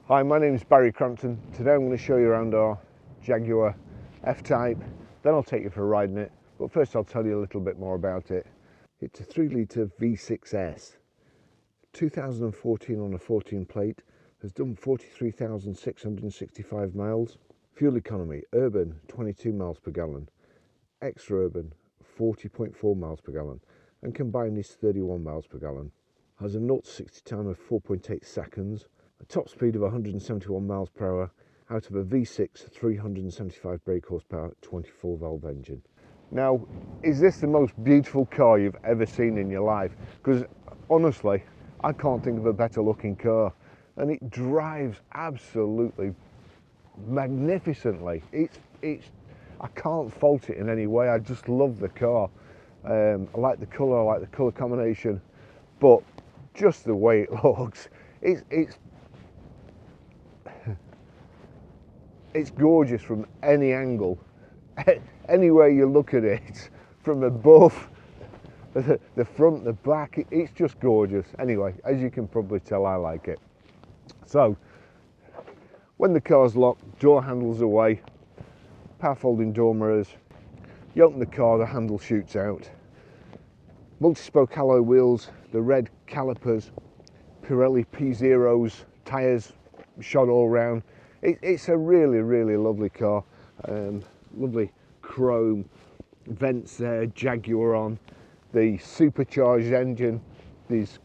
Hi, my name is Barry Crampton. Today I'm going to show you around our Jaguar F-Type, then I'll take you for a ride in it, but first I'll tell you a little bit more about it. It's a 3-litre V6S, 2014 on a 14 plate, has done 43,665 miles. Fuel economy, urban 22 miles per gallon, extra urban 40.4 miles per gallon, and combined is 31 miles per gallon. Has a 0 to 60 time of 4.8 seconds, a top speed of 171 miles per hour out of a V6 375 brake horsepower 24 valve engine. Now, is this the most beautiful car you've ever seen in your life? Because honestly, I can't think of a better looking car, and it drives absolutely magnificently. I can't fault it in any way. I just love the car. I like the colour combination, but just the way it looks, it's gorgeous from any angle. Anywhere you look at it, from above, the front, the back, it's just gorgeous. Anyway, as you can probably tell, I like it. So, when the car's locked, door handles away, power folding door mirrors, you open the car, the handle shoots out. Multi-spoke alloy wheels, the red calipers, Pirelli P0s, tyres shot all round. It's a really, really lovely car. Lovely chrome vents there, Jaguar on, the supercharged engine, these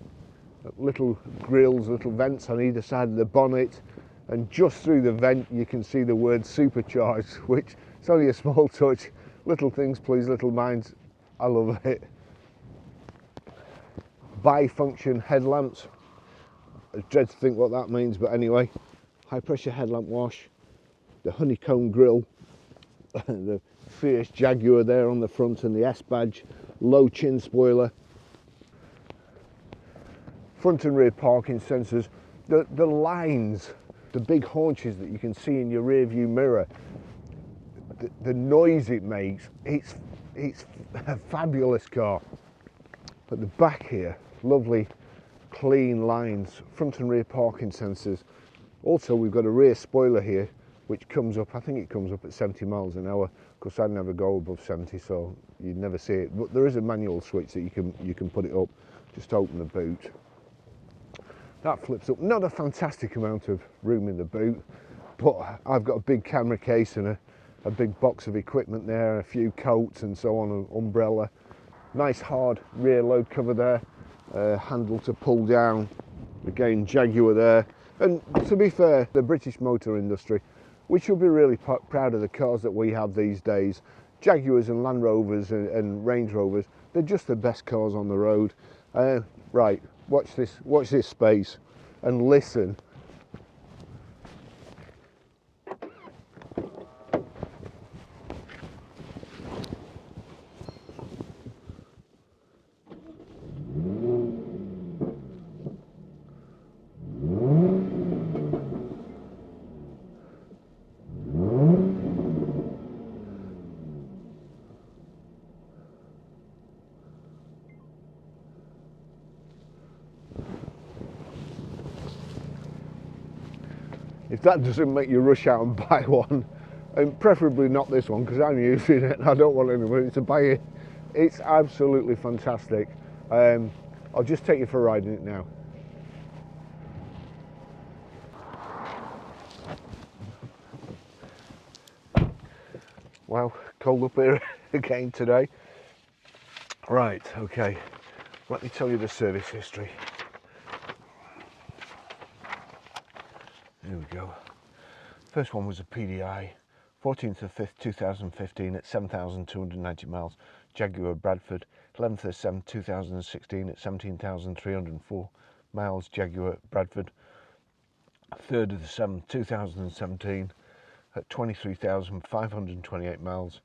little grills, little vents on either side of the bonnet, and just through the vent you can see the word supercharged, which is only a small touch. Little things please little minds, I love it. Bi-function headlamps, I dread to think what that means, but anyway. High pressure headlamp wash, the honeycomb grille, the fierce Jaguar there on the front and the S badge, low chin spoiler, front and rear parking sensors, the lines, the big haunches that you can see in your rear view mirror, the noise it makes, it's a fabulous car. At the back here, lovely clean lines, front and rear parking sensors. Also, we've got a rear spoiler here, which comes up, I think it comes up at 70 miles an hour. Of course, I'd never go above 70, so you'd never see it. But there is a manual switch that you can put it up. Just open the boot. That flips up. Not a fantastic amount of room in the boot, but I've got a big camera case and a big box of equipment there, a few coats and so on, an umbrella. Nice hard rear load cover there. Handle to pull down. Again, Jaguar there. And to be fair, the British motor industry, we should be really proud of the cars that we have these days. Jaguars and Land Rovers and Range Rovers, they're just the best cars on the road. Right, watch this space and listen. If that doesn't make you rush out and buy one, and preferably not this one because I'm using it and I don't want anybody to buy it. It's absolutely fantastic. I'll just take you for a ride in it now. Wow, cold up here again today. Right, okay, let me tell you the service history. There we go. First one was a PDI, 14th of 5th 2015 at 7,290 miles, Jaguar Bradford. 11th of 7th 2016 at 17,304 miles, Jaguar Bradford. 3rd of the 7th 2017 at 23,528 miles,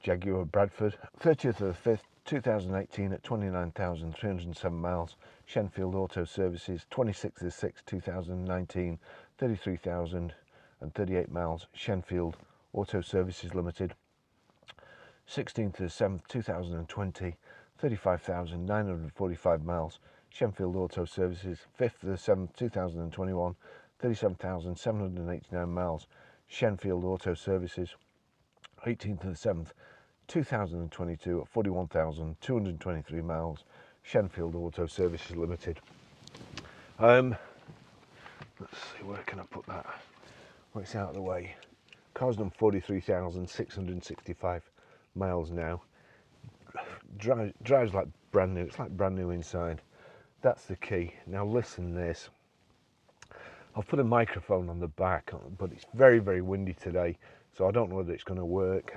Jaguar Bradford. 30th of the 5th 2018 at 29,307 miles, Shenfield Auto Services. 26th of the 6th 2019, 33,038 miles, Shenfield Auto Services Limited. 16th of the 7th 2020, 35,945 miles, Shenfield Auto Services. 5th of the 7th 2021, 37,789 miles. Shenfield Auto Services, 18th of the 7th, 2022 at 41,223 miles. Shenfield Auto Services Limited. Let's see, where can I put that? Well, it's out of the way. Car's done 43,665 miles now. Drives like brand new. It's like brand new inside. That's the key. Now listen this. I've put a microphone on the back, but it's very, very windy today, so I don't know whether it's going to work,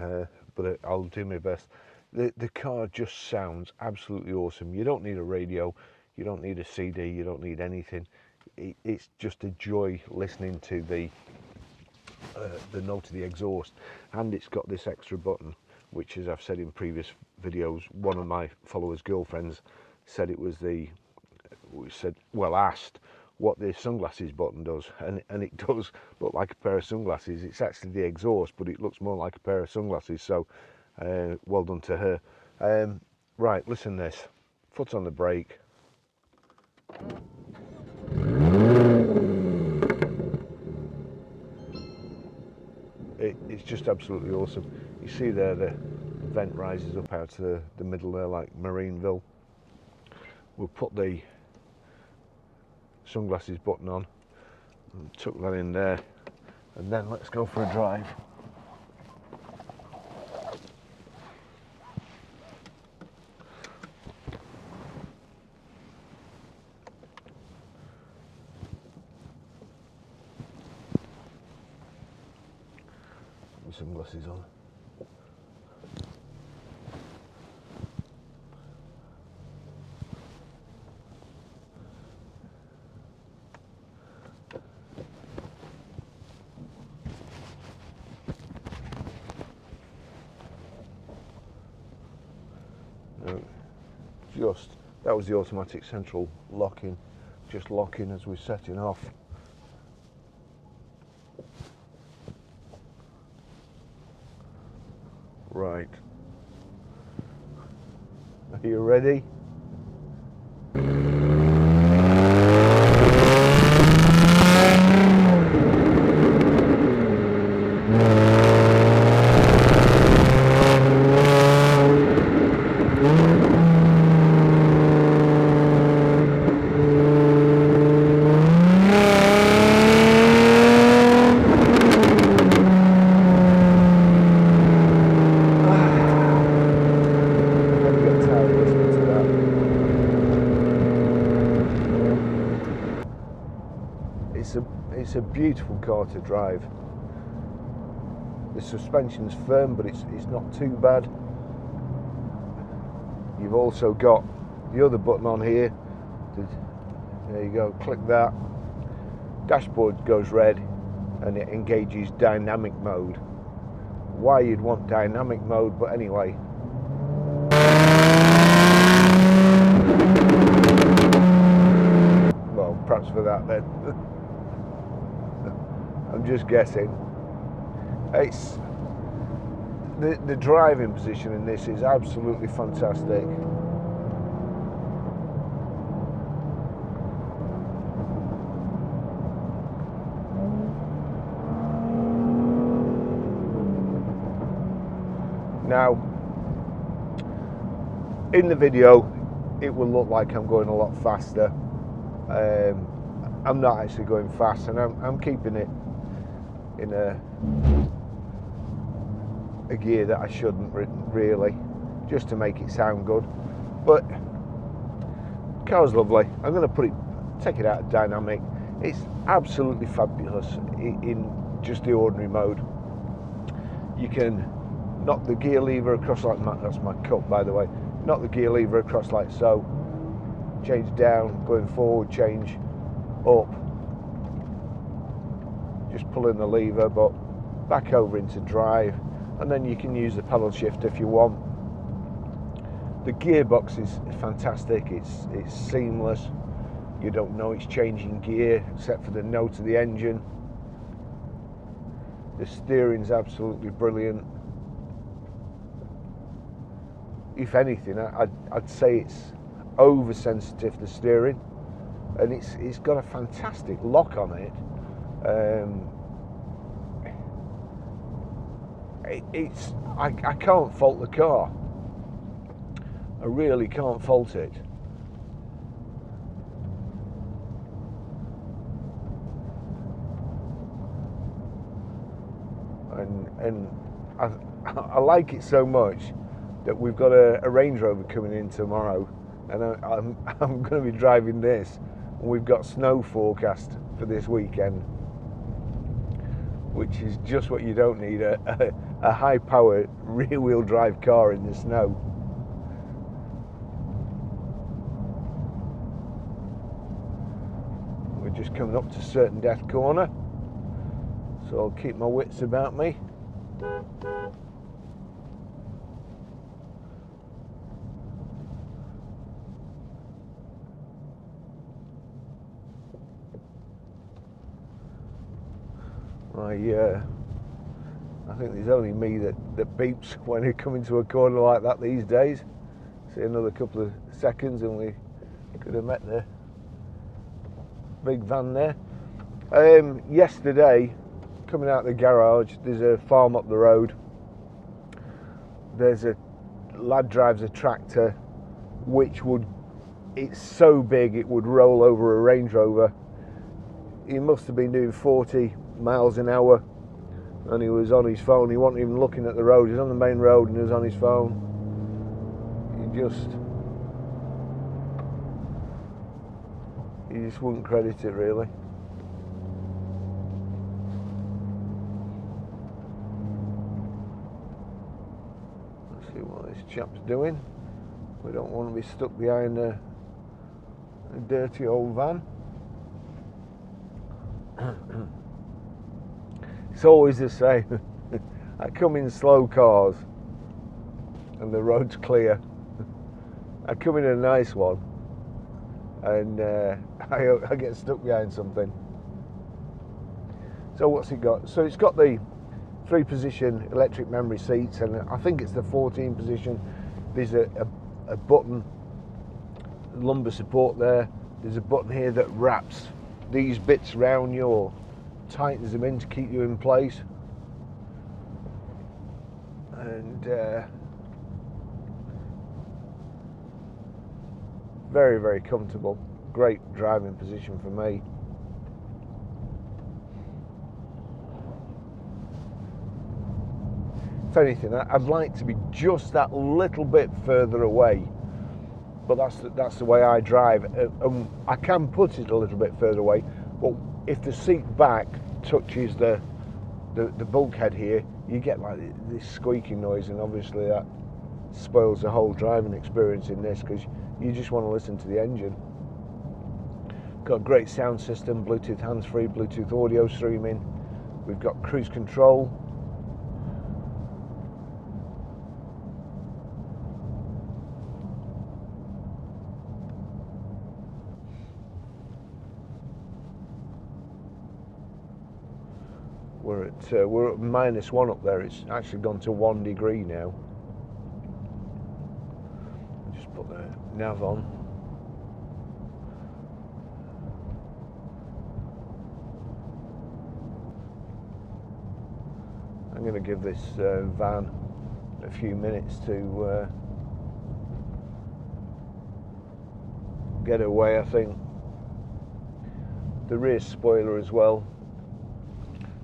but I'll do my best. The car just sounds absolutely awesome. You don't need a radio, you don't need a CD, you don't need anything. It's just a joy listening to the note of the exhaust, and it's got this extra button, which, as I've said in previous videos, one of my followers' girlfriends said it was asked what the sunglasses button does, and it does look like a pair of sunglasses. It's actually the exhaust, but it looks more like a pair of sunglasses, so well done to her. Right, listen this. Foot on the brake. It's just absolutely awesome. You see there, the vent rises up out to the middle there like Marineville. We'll put the sunglasses button on and tuck that in there, and then let's go for a drive. Put the sunglasses on. That was the automatic central locking, just locking as we're setting off. Right. Are you ready? It's a beautiful car to drive. The suspension's firm, but it's not too bad. You've also got the other button on here. There you go, click that. Dashboard goes red and it engages dynamic mode. Why you'd want dynamic mode, but anyway. Well, perhaps for that then. I'm just guessing. It's the driving position in this is absolutely fantastic. Now, in the video, it will look like I'm going a lot faster. I'm not actually going fast, and I'm keeping it in a gear that I shouldn't really, just to make it sound good. But the car's lovely. I'm going to take it out of dynamic. It's absolutely fabulous in just the ordinary mode. You can knock the gear lever across like that's my cup, by the way. Knock the gear lever across like so. Change down, going forward, change up. Just pulling the lever, but back over into drive, and then you can use the paddle shift if you want. The gearbox is fantastic. It's seamless. You don't know it's changing gear except for the note of the engine. The steering's absolutely brilliant. If anything, I'd say it's oversensitive, the steering, and it's got a fantastic lock on it. I can't fault the car. I really can't fault it. And I like it so much that we've got a Range Rover coming in tomorrow, and I'm going to be driving this, and we've got snow forecast for this weekend, which is just what you don't need, a high-powered rear-wheel drive car in the snow. We're just coming up to Certain Death Corner, so I'll keep my wits about me. I think there's only me that beeps when you come into a corner like that these days. See, another couple of seconds and we could have met the big van there. Yesterday, coming out of the garage, there's a farm up the road. There's a lad drives a tractor which it's so big it would roll over a Range Rover. He must have been doing 40 miles an hour, and he was on his phone. He wasn't even looking at the road. He was on the main road and he was on his phone. You just wouldn't credit it, really. Let's see what this chap's doing. We don't want to be stuck behind a dirty old van. It's always the same. I come in slow cars and the road's clear. I come in a nice one and I get stuck behind something. So what's it got? So it's got the 3-position electric memory seats, and I think it's the 14 position. There's a button, lumbar support there. There's a button here that wraps these bits round you or tightens them in to keep you in place. And very, very comfortable. Great driving position for me. If anything, I'd like to be just that little bit further away, but that's the way I drive. I can put it a little bit further away, but if the seat back touches the bulkhead here, you get like this squeaking noise, and obviously that spoils the whole driving experience in this, because you just want to listen to the engine. Got a great sound system, Bluetooth hands-free, Bluetooth audio streaming. We've got cruise control. We're at -1 up there. It's actually gone to 1 degree now. Just put the nav on. I'm going to give this van a few minutes to get away, I think. The rear spoiler as well.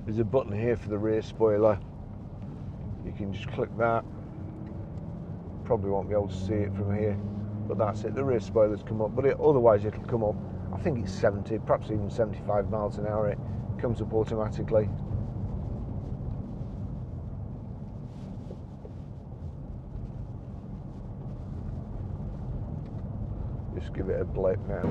There's a button here for the rear spoiler. You can just click that. Probably won't be able to see it from here, but that's it. The rear spoiler's come up, but otherwise it'll come up. I think it's 70, perhaps even 75 miles an hour. It comes up automatically. Just give it a blip now.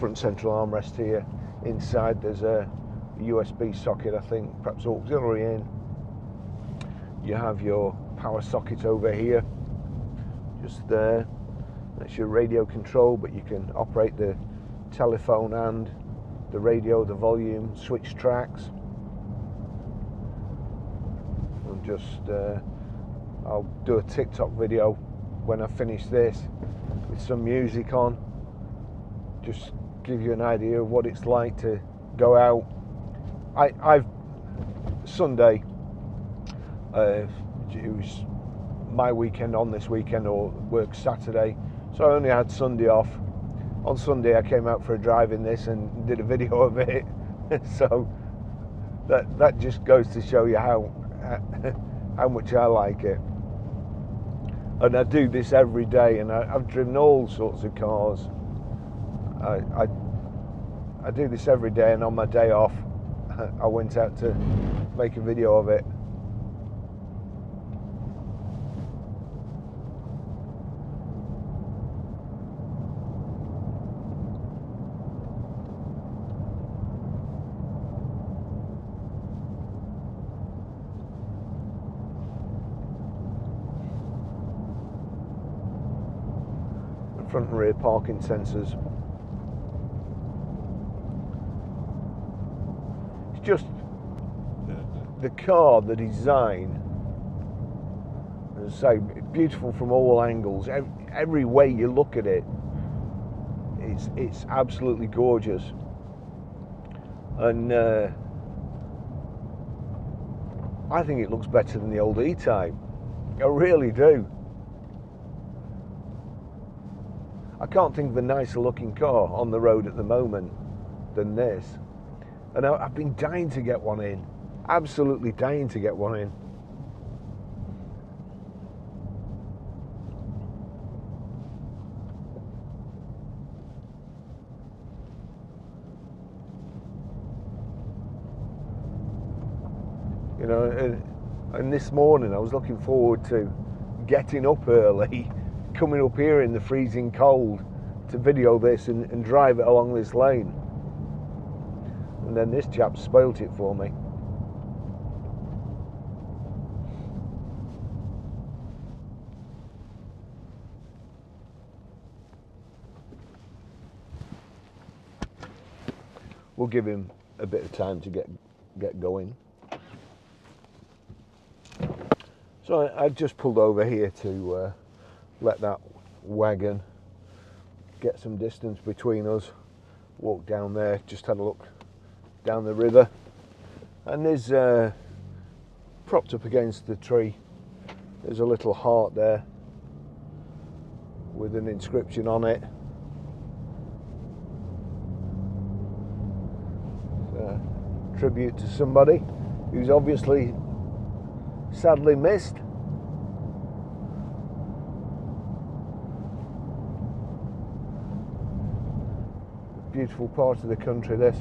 front central armrest here. Inside there's a USB socket, I think, perhaps auxiliary in. You have your power socket over here, just there. That's your radio control, but you can operate the telephone and the radio, the volume, switch tracks. And just I'll do a TikTok video when I finish this with some music on, just give you an idea of what it's like to go out. I've Sunday, it was my weekend on this weekend, or work Saturday, so I only had Sunday off. On Sunday I came out for a drive in this and did a video of it. So that just goes to show you how much I like it. And I do this every day, and I've driven all sorts of cars. I do this every day, and on my day off I went out to make a video of it. Front and rear parking sensors. It's just the car, the design, as I say, beautiful from all angles. Every way you look at it, it's absolutely gorgeous. And I think it looks better than the old E-Type. I really do. I can't think of a nicer looking car on the road at the moment than this. And I've been dying to get one in. Absolutely dying to get one in. You know, and this morning I was looking forward to getting up early, coming up here in the freezing cold to video this and drive it along this lane. And then this chap spoilt it for me. We'll give him a bit of time to get going. So I've just pulled over here to let that wagon get some distance between us. Walk down there, just had a look down the river, and there's propped up against the tree, there's a little heart there with an inscription on it. Tribute to somebody who's obviously sadly missed. Beautiful part of the country, this.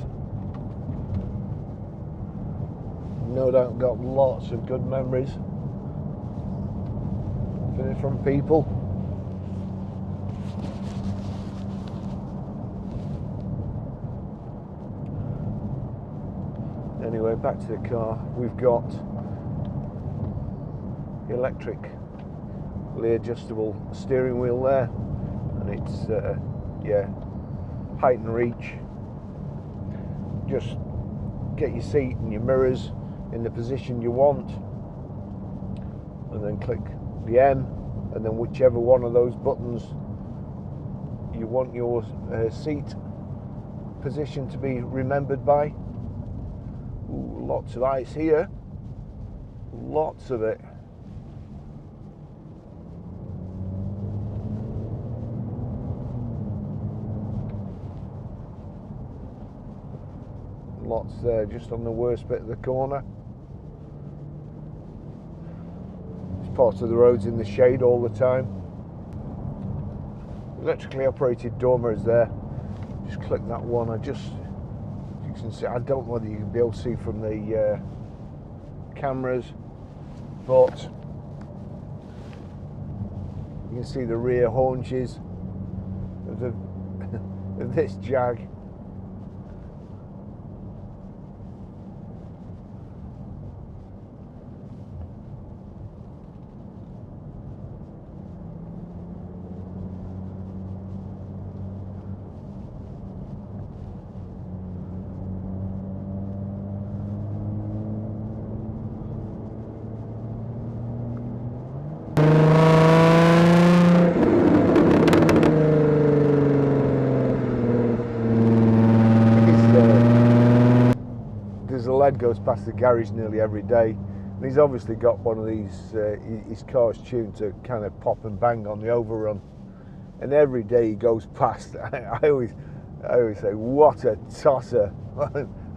No doubt got lots of good memories from people. Anyway, back to the car. We've got the electrically adjustable steering wheel there, and it's yeah, height and reach. Just get your seat and your mirrors in the position you want, and then click the M, and then whichever one of those buttons you want your seat position to be remembered by. Ooh, lots of ice here, lots of it. Lots there, just on the worst bit of the corner. This part of the road's in the shade all the time. Electrically operated door mirrors there. Just click that one. You can see, I don't know whether you can be able to see from the cameras, but you can see the rear haunches of this Jag. lad goes past the garage nearly every day, and he's obviously got one of these, his car's tuned to kind of pop and bang on the overrun. And every day he goes past, I always say, what a tosser.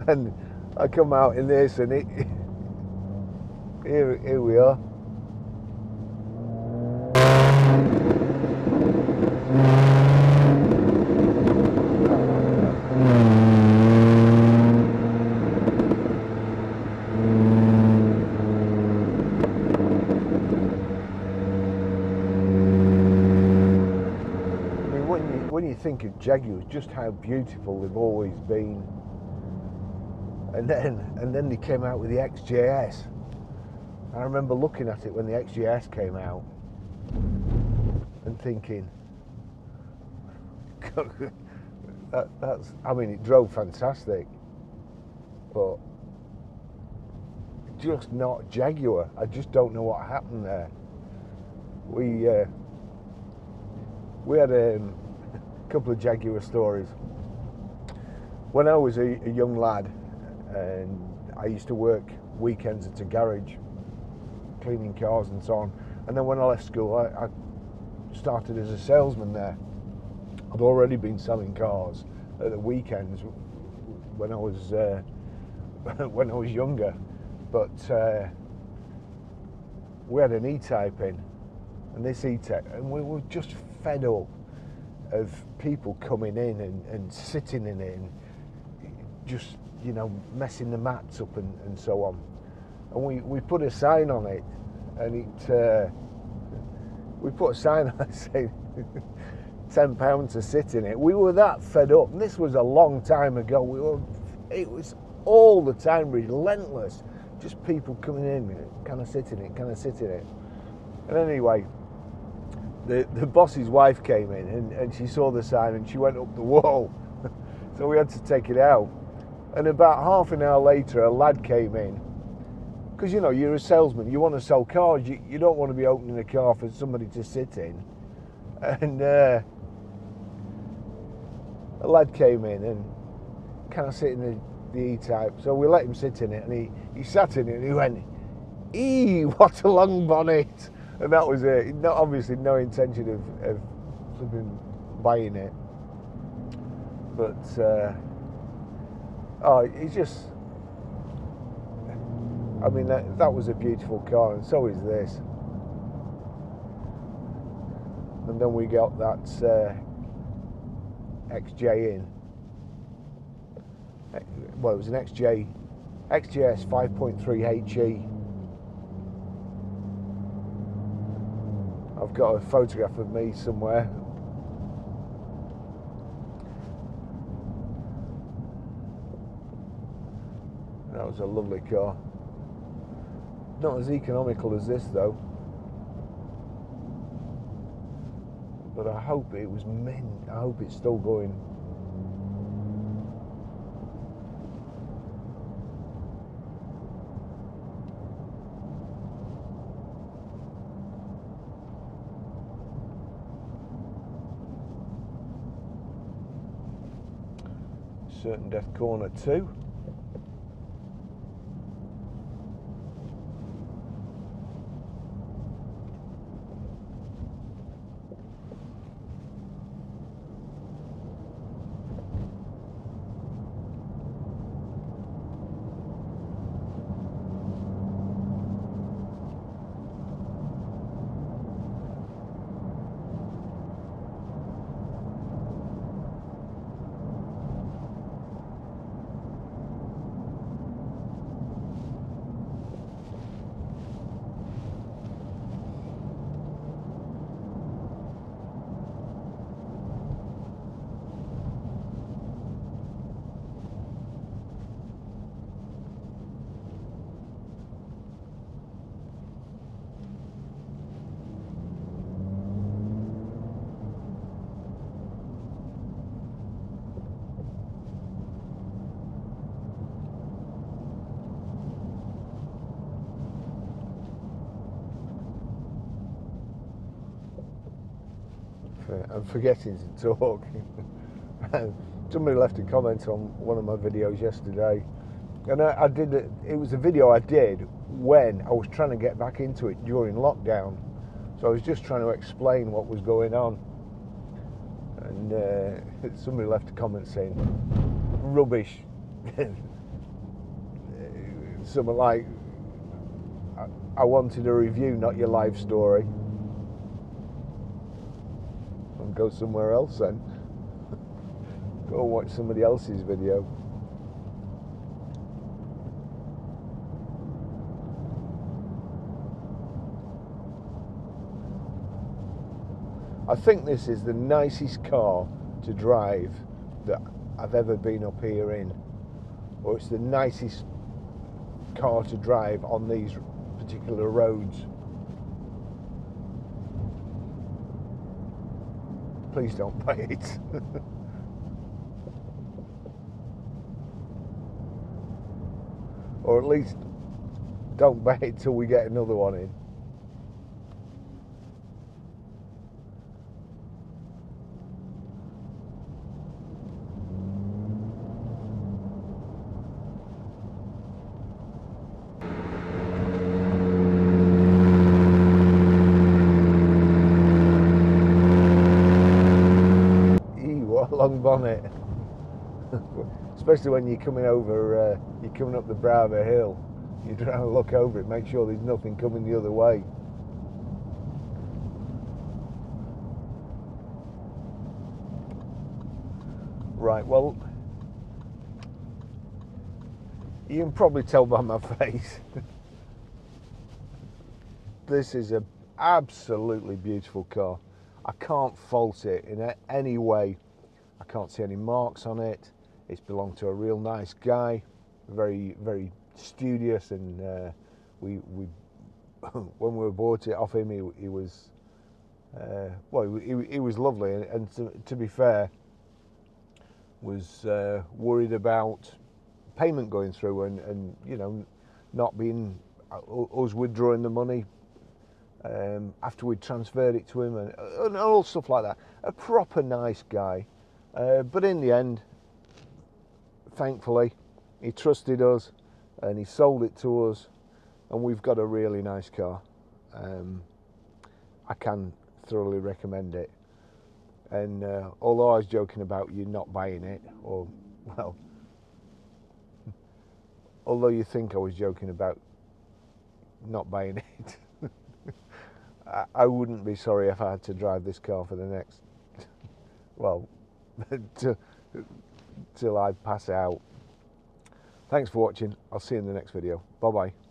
And I come out in this, and here we are. When you think of Jaguars, just how beautiful they've always been, and then they came out with the XJS. I remember looking at it when the XJS came out and thinking, that's, I mean, it drove fantastic, but just not Jaguar. I just don't know what happened there. We had a couple of Jaguar stories. When I was a young lad, and I used to work weekends at a garage, cleaning cars and so on, and then when I left school, I started as a salesman there. I'd already been selling cars at the weekends when I was when I was younger, but we had an E-Type in, and this E-Type, and we were just fed up of people coming in and sitting in it and just, you know, messing the mats up and so on. And we put a sign on it, and we put a sign on it saying £10 to sit in it. We were that fed up, and this was a long time ago. It was all the time relentless, just people coming in, can I sit in it, can I sit in it? And anyway, the boss's wife came in, and she saw the sign, and she went up the wall. So we had to take it out. And about half an hour later, a lad came in, because, you know, you're a salesman, you want to sell cars, you don't want to be opening a car for somebody to sit in. And a lad came in, and can I sit in the E-Type? So we let him sit in it, and he sat in it, and he went, "Eee, what a long bonnet." And that was it. Obviously no intention of flipping buying it. But, it's just, I mean, that was a beautiful car, and so is this. And then we got that XJ in. Well, it was an XJS 5.3 HE. I've got a photograph of me somewhere. That was a lovely car. Not as economical as this though, but I hope it was mint. I hope it's still going. Certain Death Corner 2. I'm forgetting to talk. Somebody left a comment on one of my videos yesterday And I did it. It was a video I did when I was trying to get back into it during lockdown. So I was just trying to explain what was going on. And somebody left a comment saying, "Rubbish." Something like, "I wanted a review, not your life story." And go somewhere else then. Go and watch somebody else's video. I think this is the nicest car to drive that I've ever been up here in, or it's the nicest car to drive on these particular roads. Please don't buy it. Or at least don't buy it till we get another one in. What a long bonnet. Especially when you're coming over, you're coming up the brow of a hill. You're trying to look over it, make sure there's nothing coming the other way. Right, well, you can probably tell by my face. This is an absolutely beautiful car. I can't fault it in any way. I can't see any marks on it. It's belonged to a real nice guy, very, very studious, and we when we bought it off him, he was he was lovely, and to be fair, was worried about payment going through and you know, not being us withdrawing the money after we'd transferred it to him, and all stuff like that. A proper nice guy, but in the end, thankfully, he trusted us and he sold it to us, and we've got a really nice car. I can thoroughly recommend it. And although I was joking about you not buying it, or, well, although you think I was joking about not buying it, I wouldn't be sorry if I had to drive this car for the next, well, till I pass out. Thanks for watching. I'll see you in the next video. Bye bye.